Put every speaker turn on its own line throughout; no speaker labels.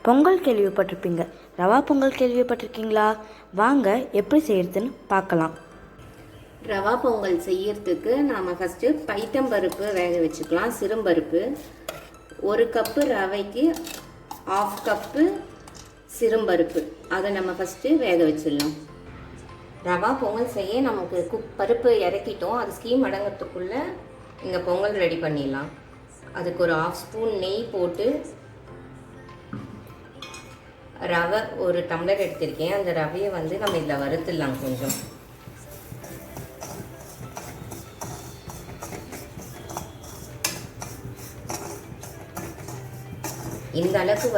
பொங்கல் கேள்விப்பட்டிருப்பீங்க. ரவா பொங்கல் கேள்விப்பட்டிருக்கீங்களா? வாங்க எப்படி செய்யறதுன்னு பார்க்கலாம்.
ரவா பொங்கல் செய்யறதுக்கு நாம் ஃபஸ்ட்டு பைத்தம்பருப்பு வேக வச்சுக்கலாம். சிறும்பருப்பு 1 கப்பு ரவைக்கு 1/2 கப்பு சிறும்பருப்பு, அதை நம்ம ஃபஸ்ட்டு வேக வச்சிடலாம். ரவா பொங்கல் செய்ய நமக்கு பருப்பு இறக்கிட்டோம். அது ஸ்கீம் அடங்கிறதுக்குள்ளே இங்கே பொங்கல் ரெடி பண்ணிடலாம். அதுக்கு ஒரு 1/2 ஸ்பூன் நெய் போட்டு ரவை 1 டம்ளர் எடுத்திருக்கேன். அந்த ரவையை நம்ம இதில் வறுத்துடலாம். கொஞ்சம் இந்த அளவுக்கு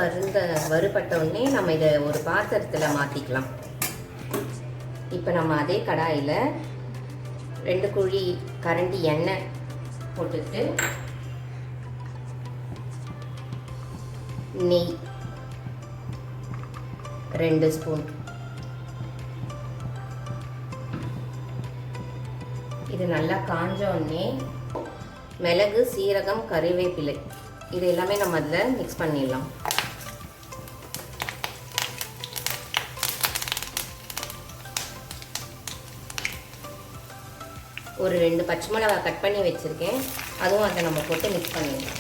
வறுபட்ட உடனே நம்ம இதை ஒரு பாத்திரத்தில் மாற்றிக்கலாம். இப்போ நம்ம அதே கடாயில் 2 குழி கரண்டி எண்ணெய் போட்டுட்டு நெய் 2 ஸ்பூன், இது நல்லா காஞ்ச உடனே மிளகு, சீரகம், கறிவேப்பிலை இது எல்லாமே நம்ம அதில் மிக்ஸ் பண்ணிடலாம். ஒரு 2 பச்சை மிளகாய் கட் பண்ணி வச்சுருக்கேன், அதுவும் அதை நம்ம போட்டு மிக்ஸ் பண்ணிடலாம்.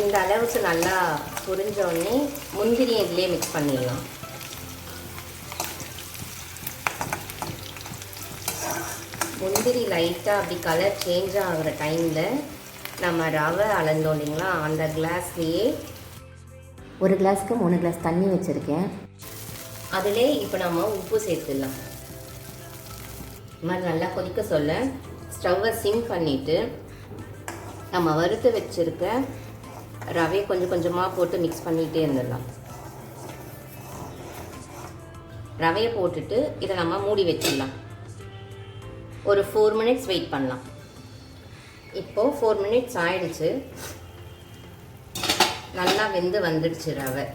இந்த அளவுக்கு நல்லா புரிஞ்ச உடனே முந்திரி இதிலே மிக்ஸ் பண்ணிடலாம். முந்திரி லைட்டாக அப்படி கலர் சேஞ்ச் ஆகிற டைமில் நம்ம ரவை அளந்தோம் இல்லைங்களா, அந்த கிளாஸ்லேயே 1 கிளாஸ்க்கு 3 கிளாஸ் தண்ணி வச்சுருக்கேன். அதிலே இப்போ நம்ம உப்பு சேர்த்துடலாம். இது மாதிரி நல்லா கொதிக்க சொல்ல ஸ்டவ்வை சிம் பண்ணிவிட்டு நம்ம வறுத்து வச்சுருக்க ரவையை கொஞ்சம் கொஞ்சமாக போட்டு மிக்ஸ் பண்ணிகிட்டே இருந்துடலாம். ரவையை போட்டுட்டு இதை நம்ம மூடி வச்சிடலாம். ஒரு 4 மினிட்ஸ் வெயிட் பண்ணலாம். இப்போது 4 மினிட்ஸ் ஆயிடுச்சு. நல்லா வெந்து வந்துடுச்சு ரவை.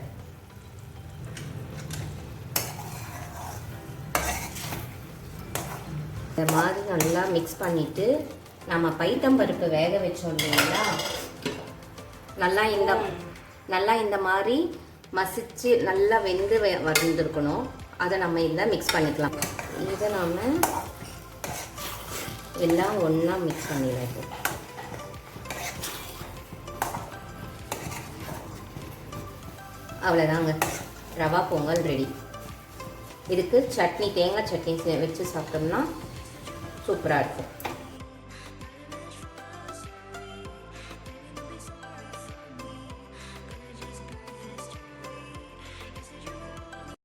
இந்த மாதிரி நல்லா மிக்ஸ் பண்ணிவிட்டு நம்ம பைத்தம்பருப்பு வேக வச்சோம் இல்லைங்களா, நல்லா இந்த மாதிரி மசிச்சு நல்லா வெந்து வந்துருக்கணும். அதை நம்ம இதில் மிக்ஸ் பண்ணிக்கலாம். இதை நாம் எல்லாம் ஒன்றா மிக்ஸ் பண்ணிடலாம். இப்போ அவ்வளோதாங்க, ரவா பொங்கல் ரெடி. இதுக்கு சட்னி, தேங்காய் சட்னி வச்சு சாப்பிட்டோம்னா சூப்பராக இருக்கும்.